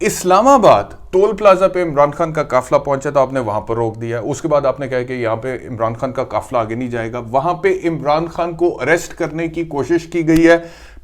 اسلام آباد tool plaza پہ عمران خان کا قافلہ پہنچا تھا, آپ نے وہاں پر روک دیا. اس کے بعد آپ نے کہا کہ یہاں پہ عمران خان کا قافلہ آگے نہیں جائے گا. وہاں پہ عمران خان کو اریسٹ کرنے کی کوشش کی گئی ہے.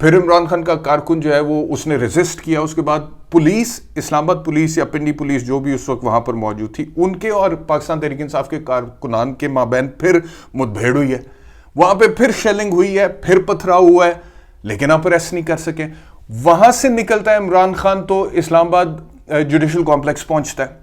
پھر عمران خان کا کارکن جو ہے وہ اس نے ریزسٹ کیا. اس کے بعد پولیس, اسلام آباد پولیس یا پنڈی پولیس جو بھی اس وقت وہاں پر موجود تھی, ان کے اور پاکستان تحریک انصاف کے کارکنان کے مابین پھر مدبھیڑ ہوئی ہے. وہاں پہ پھر شیلنگ ہوئی ہے, پھر پتھراؤ ہوا ہے, لیکن آپ اریسٹ نہیں کر سکے. وہاں سے نکلتا ہے عمران خان تو اسلام آباد جوڈیشل کمپلیکس پہنچتا ہے.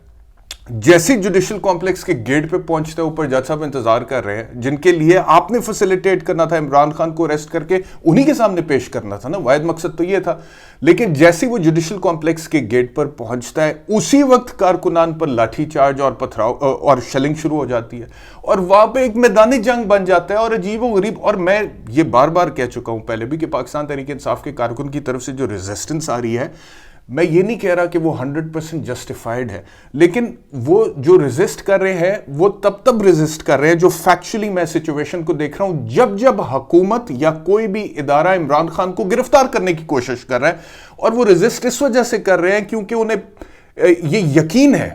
جیسے جوڈیشل کمپلیکس کے گیٹ پہ پہنچتا ہے, اوپر جج صاحب انتظار کر رہے ہیں, جن کے لیے آپ نے فیسیلیٹیٹ کرنا تھا عمران خان کو اریسٹ کر کے انہی کے سامنے پیش کرنا تھا نا, واحد مقصد تو یہ تھا. لیکن جیسے وہ جوڈیشل کمپلیکس کے گیٹ پر پہنچتا ہے, اسی وقت کارکنان پر لاٹھی چارج اور پتھراؤ اور شیلنگ شروع ہو جاتی ہے, اور وہاں پہ ایک میدان جنگ بن جاتا ہے. اور عجیب و غریب, اور میں یہ بار بار کہہ چکا ہوں پہلے بھی کہ پاکستان تحریک انصاف کے کارکن کی طرف سے جو ریزسٹنس آ رہی ہے, میں یہ نہیں کہہ رہا کہ وہ 100% جسٹیفائڈ ہے, لیکن وہ جو ریزسٹ کر رہے ہیں وہ تب ریزسٹ کر رہے ہیں جو فیکچولی میں سچویشن کو دیکھ رہا ہوں, جب حکومت یا کوئی بھی ادارہ عمران خان کو گرفتار کرنے کی کوشش کر رہا ہے. اور وہ ریزسٹ اس وجہ سے کر رہے ہیں کیونکہ انہیں یہ یقین ہے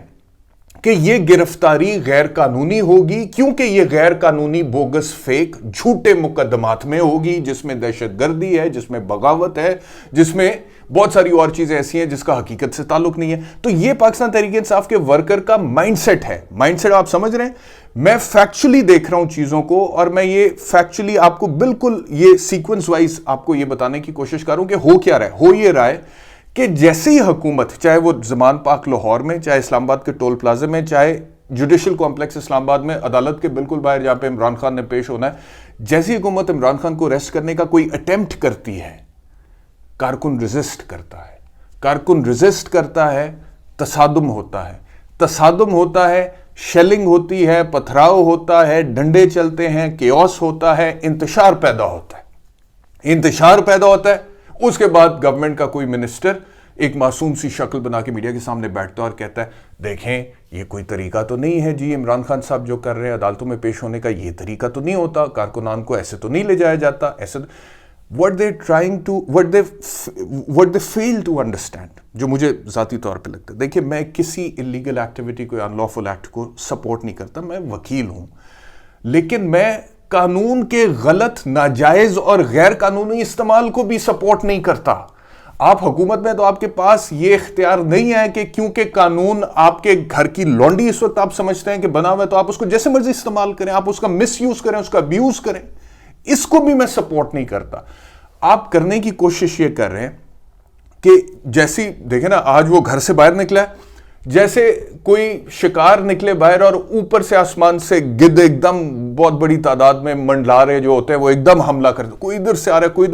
کہ یہ گرفتاری غیر قانونی ہوگی, کیونکہ یہ غیر قانونی بوگس فیک جھوٹے مقدمات میں ہوگی, جس میں دہشت گردی ہے, جس میں بغاوت ہے, جس میں بہت ساری اور چیزیں ایسی ہیں جس کا حقیقت سے تعلق نہیں ہے. تو یہ پاکستان تحریک انصاف کے ورکر کا مائنڈ سیٹ ہے. مائنڈ سیٹ آپ سمجھ رہے ہیں, میں فیکچولی دیکھ رہا ہوں چیزوں کو, اور میں یہ فیکچولی آپ کو بالکل یہ سیکوینس وائز آپ کو یہ بتانے کی کوشش کر رہا ہوں کہ ہو کیا رہا ہے. ہو یہ رہا ہے کہ جیسے ہی حکومت, چاہے وہ زمان پاک لاہور میں, چاہے اسلام آباد کے ٹول پلازے میں, چاہے جوڈیشل کمپلیکس اسلام آباد میں عدالت کے بالکل باہر جہاں پہ عمران خان نے پیش ہونا ہے, جیسی حکومت عمران خان کو اریسٹ کرنے کا کوئی اٹیمپٹ کرتی ہے, کارکن ریزسٹ کرتا ہے. کارکن ریزسٹ کرتا ہے, تصادم ہوتا ہے. تصادم ہوتا ہے, شیلنگ ہوتی ہے, پتھراؤ ہوتا ہے, ڈنڈے چلتے ہیں, کیوس ہوتا ہے, انتشار پیدا ہوتا ہے. انتشار پیدا ہوتا ہے. اس کے بعد گورنمنٹ کا کوئی منسٹر ایک معصوم سی شکل بنا کے میڈیا کے سامنے بیٹھتا ہے اور کہتا ہے دیکھیں یہ کوئی طریقہ تو نہیں ہے جی, عمران خان صاحب جو کر رہے ہیں عدالتوں میں پیش ہونے کا, یہ طریقہ تو نہیں ہوتا, کارکنان کو ایسے تو نہیں لے جایا جاتا. ایسے what they fail to understand, جو مجھے ذاتی طور پہ لگتا ہے. دیکھیں میں کسی انلیگل ایکٹیویٹی کو یا انلافل ایکٹ کو سپورٹ نہیں کرتا, میں وکیل ہوں, لیکن میں قانون کے غلط, ناجائز اور غیر قانونی استعمال کو بھی سپورٹ نہیں کرتا. آپ حکومت میں تو آپ کے پاس یہ اختیار نہیں ہے کہ کیونکہ قانون آپ کے گھر کی لونڈی اس وقت آپ سمجھتے ہیں کہ بنا ہوا ہے تو آپ اس کو جیسے مرضی استعمال کریں, آپ اس کا مس یوز کریں, اس کا ابیوز کریں. اس کو بھی میں سپورٹ نہیں کرتا. آپ کرنے کی کوشش یہ کر رہے ہیں کہ جیسی دیکھیں نا, آج وہ گھر سے باہر نکلا ہے, جیسے کوئی شکار نکلے باہر اور اوپر سے آسمان سے گدھ ایک دم بہت بڑی تعداد میں منڈلا رہے جو ہوتے ہیں, وہ ایک دم حملہ کرتے, کوئی ادھر سے آ رہا ہے, کوئی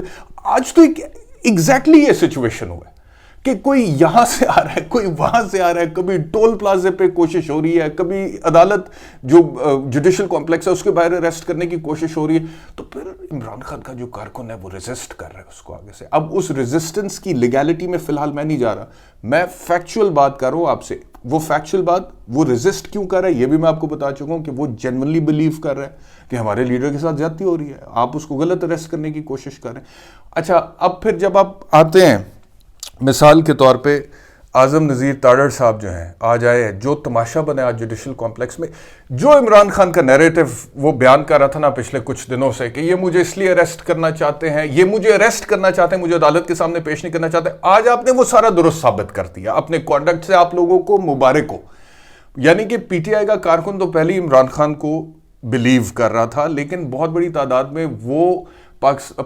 آج تو ایگزیکٹلی یہ سچویشن ہوا ہے کہ کوئی یہاں سے آ رہا ہے, کوئی وہاں سے آ رہا ہے. کبھی ٹول پلازے پہ کوشش ہو رہی ہے, کبھی عدالت جو جوڈیشل کمپلیکس ہے اس کے باہر اریسٹ کرنے کی کوشش ہو رہی ہے. تو پھر عمران خان کا جو کارکن ہے وہ ریزسٹ کر رہا ہے اس کو آگے سے. اب اس ریزسٹنس کی لیگیلٹی میں فی الحال میں نہیں جا رہا, میں فیکچوئل بات کر رہا ہوں آپ سے. وہ فیکچوئل بات, وہ ریزسٹ کیوں کر رہا ہے یہ بھی میں آپ کو بتا چکا ہوں کہ وہ جینوئنلی بلیو کر رہا ہے کہ ہمارے لیڈر کے ساتھ زیادتی ہو رہی ہے, آپ اس کو غلط اریسٹ کرنے کی کوشش کر رہے ہیں. اچھا, اب پھر جب آپ آتے ہیں مثال کے طور پہ اعظم نذیر تاڑڑ صاحب جو ہیں آج آئے ہیں, جو تماشا بنا آج جوڈیشل کمپلیکس میں, جو عمران خان کا نیریٹو وہ بیان کر رہا تھا نا پچھلے کچھ دنوں سے کہ یہ مجھے اس لیے اریسٹ کرنا چاہتے ہیں, یہ مجھے اریسٹ کرنا چاہتے ہیں, مجھے عدالت کے سامنے پیش نہیں کرنا چاہتے, آج آپ نے وہ سارا درست ثابت کر دیا اپنے کانڈکٹ سے. آپ لوگوں کو مبارک ہو. یعنی کہ پی ٹی آئی کا کارکن تو پہلے عمران خان کو بلیو کر رہا تھا, لیکن بہت بڑی تعداد میں وہ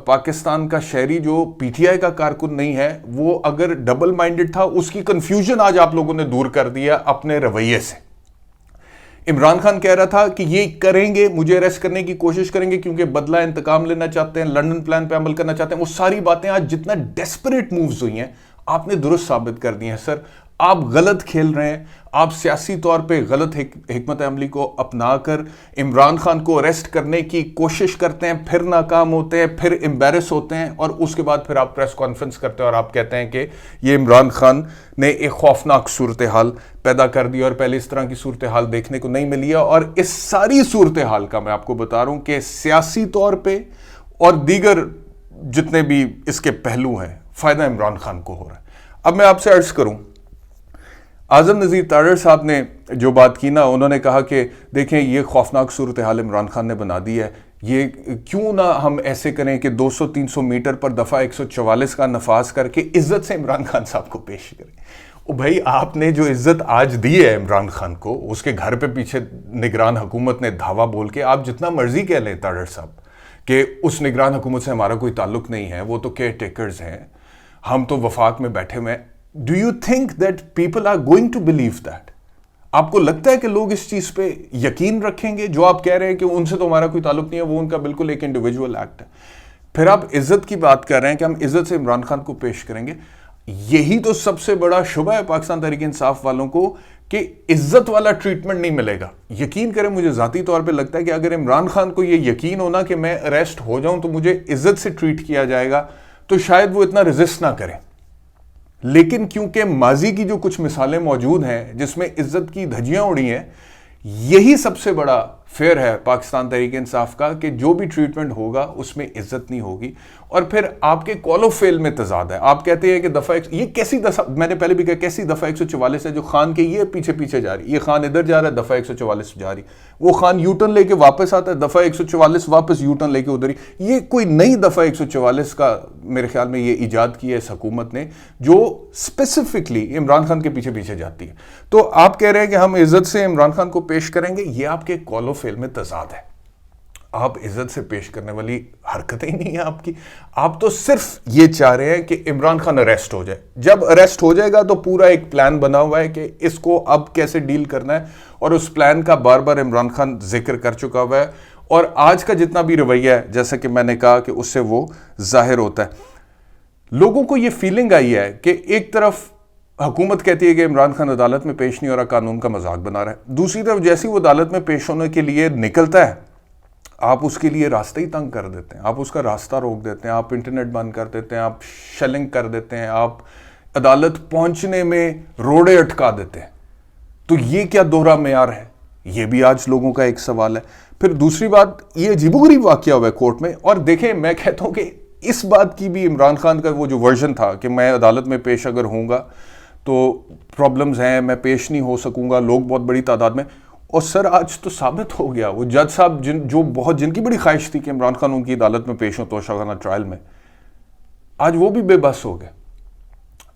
پاکستان کا شہری جو پی ٹی آئی کا کارکن نہیں ہے, وہ اگر ڈبل مائنڈڈ تھا, اس کی کنفیوژن آج آپ لوگوں نے دور کر دیا اپنے رویے سے. عمران خان کہہ رہا تھا کہ یہ کریں گے, مجھے اریسٹ کرنے کی کوشش کریں گے کیونکہ بدلہ انتقام لینا چاہتے ہیں, لنڈن پلان پہ عمل کرنا چاہتے ہیں. وہ ساری باتیں آج جتنا ڈیسپریٹ مووز ہوئی ہیں آپ نے درست ثابت کر دی ہیں. سر آپ غلط کھیل رہے ہیں, آپ سیاسی طور پہ غلط حکمت عملی کو اپنا کر عمران خان کو اریسٹ کرنے کی کوشش کرتے ہیں, پھر ناکام ہوتے ہیں, پھر امبیرس ہوتے ہیں, اور اس کے بعد پھر آپ پریس کانفرنس کرتے ہیں اور آپ کہتے ہیں کہ یہ عمران خان نے ایک خوفناک صورتحال پیدا کر دی اور پہلے اس طرح کی صورتحال دیکھنے کو نہیں ملی ہے. اور اس ساری صورتحال کا میں آپ کو بتا رہا ہوں کہ سیاسی طور پہ اور دیگر جتنے بھی اس کے پہلو ہیں فائدہ عمران خان کو ہو رہا ہے. اب میں آپ سے عرض کروں اعظم نذیر تارڑ صاحب نے جو بات کی نا، انہوں نے کہا کہ دیکھیں یہ خوفناک صورتحال عمران خان نے بنا دی ہے، یہ کیوں نہ ہم ایسے کریں کہ 200-300 میٹر پر دفعہ 144 کا نفاذ کر کے عزت سے عمران خان صاحب کو پیش کریں۔ او بھائی، آپ نے جو عزت آج دی ہے عمران خان کو، اس کے گھر پہ پیچھے نگران حکومت نے دھاوا بول کے، آپ جتنا مرضی کہہ لیں تارڑ صاحب کہ اس نگران حکومت سے ہمارا کوئی تعلق نہیں ہے، وہ تو کیئر ٹیکرز ہیں، ہم تو وفاق میں بیٹھے ہوئے ہیں۔ Do you think that people are going to believe that? آپ کو لگتا ہے کہ لوگ اس چیز پہ یقین رکھیں گے جو آپ کہہ رہے ہیں کہ ان سے تو ہمارا کوئی تعلق نہیں ہے، وہ ان کا بالکل ایک انڈیویجول ایکٹ ہے؟ پھر آپ عزت کی بات کر رہے ہیں کہ ہم عزت سے عمران خان کو پیش کریں گے۔ یہی تو سب سے بڑا شبہ ہے پاکستان تحریک انصاف والوں کو کہ عزت والا ٹریٹمنٹ نہیں ملے گا۔ یقین کریں، مجھے ذاتی طور پہ لگتا ہے کہ اگر عمران خان کو یہ یقین ہونا کہ میں اریسٹ ہو جاؤں تو مجھے عزت سے ٹریٹ کیا جائے گا تو شاید وہ اتنا ریزسٹ نہ کریں، لیکن کیونکہ ماضی کی جو کچھ مثالیں موجود ہیں جس میں عزت کی دھجیاں اڑی ہیں، یہی سب سے بڑا فیئر ہے پاکستان تحریک انصاف کا کہ جو بھی ٹریٹمنٹ ہوگا اس میں عزت نہیں ہوگی۔ اور پھر آپ کے کال و فیل میں تضاد ہے۔ آپ کہتے ہیں کہ دفعہ یہ کیسی میں نے پہلے بھی کہا کیسی دفعہ 144 ہے جو خان کے یہ پیچھے پیچھے جا رہی، یہ خان ادھر جا رہا ہے، دفعہ 144 جا رہی، وہ خان یو ٹرن لے کے واپس آتا ہے، دفعہ 144 واپس یو ٹرن لے کے ادھر ہی۔ یہ کوئی نئی دفعہ 144 کا میرے خیال میں یہ ایجاد کی ہے اس حکومت نے، جو اسپیسیفکلی عمران خان کے پیچھے پیچھے جاتی ہے۔ تو آپ کہہ رہے ہیں کہ ہم عزت سے عمران خان کو پیش کریں گے، یہ آپ کے کال و فیل میں تضاد ہے۔ آپ عزت سے پیش کرنے والی حرکتیں ہی نہیں ہیں آپ کی، آپ تو صرف یہ چاہ رہے ہیں کہ عمران خان اریسٹ ہو جائے۔ جب اریسٹ ہو جائے گا تو پورا ایک پلان بنا ہوا ہے کہ اس کو اب کیسے ڈیل کرنا ہے، اور اس پلان کا بار بار عمران خان ذکر کر چکا ہوا ہے، اور آج کا جتنا بھی رویہ ہے جیسا کہ میں نے کہا کہ اس سے وہ ظاہر ہوتا ہے۔ لوگوں کو یہ فیلنگ آئی ہے کہ ایک طرف حکومت کہتی ہے کہ عمران خان عدالت میں پیش نہیں ہو رہا، قانون کا مذاق بنا رہا ہے، دوسری طرف جیسے وہ عدالت میں پیش ہونے کے لیے نکلتا ہے آپ اس کے لیے راستہ ہی تنگ کر دیتے ہیں، آپ اس کا راستہ روک دیتے ہیں، آپ انٹرنیٹ بند کر دیتے ہیں، آپ شیلنگ کر دیتے ہیں، آپ عدالت پہنچنے میں روڑے اٹکا دیتے ہیں۔ تو یہ کیا دوہرا معیار ہے؟ یہ بھی آج لوگوں کا ایک سوال ہے۔ پھر دوسری بات، یہ عجیب و غریب واقعہ ہوا ہے کورٹ میں، اور دیکھیں میں کہتا ہوں کہ اس بات کی بھی عمران خان کا وہ جو ورژن تھا کہ میں عدالت میں پیش اگر ہوں گا تو پرابلمز ہیں، میں پیش نہیں ہو سکوں گا، لوگ بہت بڑی تعداد میں، اور سر آج تو ثابت ہو گیا، وہ جج صاحب جن کی بڑی خواہش تھی کہ عمران خان ان کی عدالت میں پیش ہوں توشہ خانہ ٹرائل میں، آج وہ بھی بے بس ہو گئے،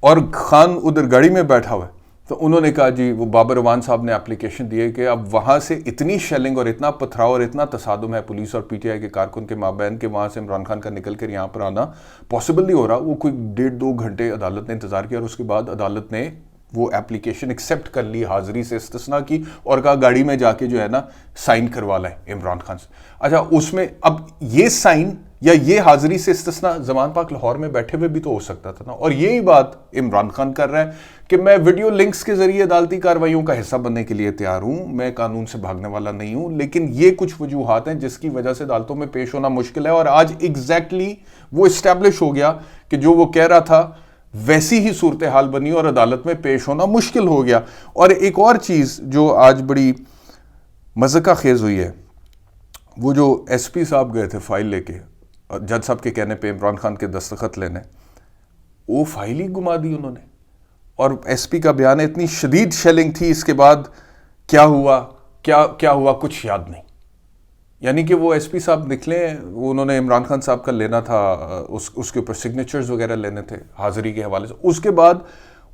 اور خان ادھر گاڑی میں بیٹھا ہوا ہے۔ تو انہوں نے کہا جی، وہ بابر روان صاحب نے اپلیکیشن دی ہے کہ اب وہاں سے اتنی شیلنگ اور اتنا پتھراؤ اور اتنا تصادم ہے پولیس اور پی ٹی آئی کے کارکن کے مابین کہ وہاں سے عمران خان کا نکل کر یہاں پر آنا پاسبل نہیں ہو رہا۔ وہ کوئی 1.5-2 گھنٹے عدالت نے انتظار کیا، اور اس کے بعد عدالت نے وہ اپلیکیشن ایکسیپٹ کر لی، حاضری سے استثناء کی، اور کہا گاڑی میں جا کے جو ہے نا سائن کروا لیں عمران خان سے۔ اچھا، اس میں اب یہ سائن یا یہ حاضری سے استثناء زمان پاک لاہور میں بیٹھے ہوئے بھی تو ہو سکتا تھا نا، اور یہی بات عمران خان کر رہا ہے کہ میں ویڈیو لنکس کے ذریعے عدالتی کارروائیوں کا حصہ بننے کے لیے تیار ہوں، میں قانون سے بھاگنے والا نہیں ہوں، لیکن یہ کچھ وجوہات ہیں جس کی وجہ سے عدالتوں میں پیش ہونا مشکل ہے، اور آج ایگزیکٹلی وہ اسٹیبلش ہو گیا کہ جو وہ کہہ رہا تھا ویسی ہی صورتحال بنی اور عدالت میں پیش ہونا مشکل ہو گیا۔ اور ایک اور چیز جو آج بڑی مذاق خیز ہوئی ہے، وہ جو ایس پی صاحب گئے تھے فائل لے کے جج صاحب کے کہنے پہ عمران خان کے دستخط لینے، وہ فائل ہی گما دی انہوں نے، اور ایس پی کا بیان ہے اتنی شدید شیلنگ تھی، اس کے بعد کیا ہوا کچھ یاد نہیں۔ یعنی کہ وہ ایس پی صاحب نکلے، انہوں نے عمران خان صاحب کا لینا تھا، اس کے اوپر سگنیچرز وغیرہ لینے تھے حاضری کے حوالے سے، اس کے بعد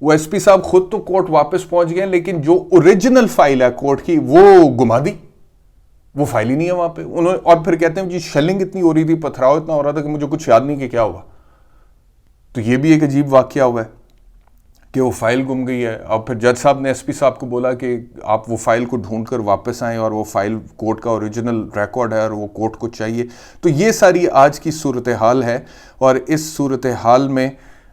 وہ ایس پی صاحب خود تو کورٹ واپس پہنچ گئے، لیکن جو اوریجنل فائل ہے کورٹ کی وہ گما دی، وہ فائل ہی نہیں ہے وہاں پہ۔ اور پھر کہتے ہیں جی شیلنگ اتنی ہو رہی تھی، پتھراؤ اتنا ہو رہا تھا کہ مجھے کچھ یاد نہیں کہ کیا ہوا۔ تو یہ بھی ایک عجیب واقعہ ہوا ہے کہ وہ فائل گم گئی ہے، اور پھر جج صاحب نے ایس پی صاحب کو بولا کہ آپ وہ فائل کو ڈھونڈ کر واپس آئیں، اور وہ فائل کورٹ کا اوریجنل ریکارڈ ہے اور وہ کورٹ کو چاہیے۔ تو یہ ساری آج کی صورتحال ہے، اور اس صورتحال میں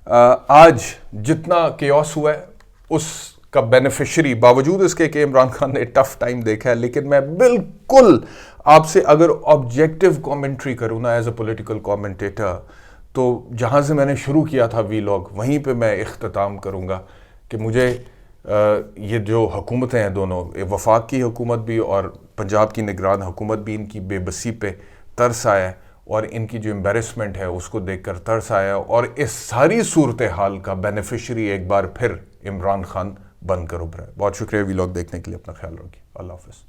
آج جتنا کیوس ہوا ہے اس کا بینیفیشری، باوجود اس کے کہ عمران خان نے ٹف ٹائم دیکھا ہے، لیکن میں بالکل آپ سے اگر آبجیکٹیو کامنٹری کروں نا ایز اے پولیٹیکل کامنٹیٹر، تو جہاں سے میں نے شروع کیا تھا وی لاگ وہیں پہ میں اختتام کروں گا کہ مجھے یہ جو حکومتیں ہیں دونوں، وفاق کی حکومت بھی اور پنجاب کی نگران حکومت بھی، ان کی بے بسی پہ ترس آیا ہے، اور ان کی جو امبیرسمنٹ ہے اس کو دیکھ کر ترس آیا، اور اس ساری صورتحال کا بینیفیشری ایک بار پھر عمران خان بند کرو برائے. بہت شکریہ ویلاگ دیکھنے کے لیے. اپنا خیال رکھیے. اللہ حافظ.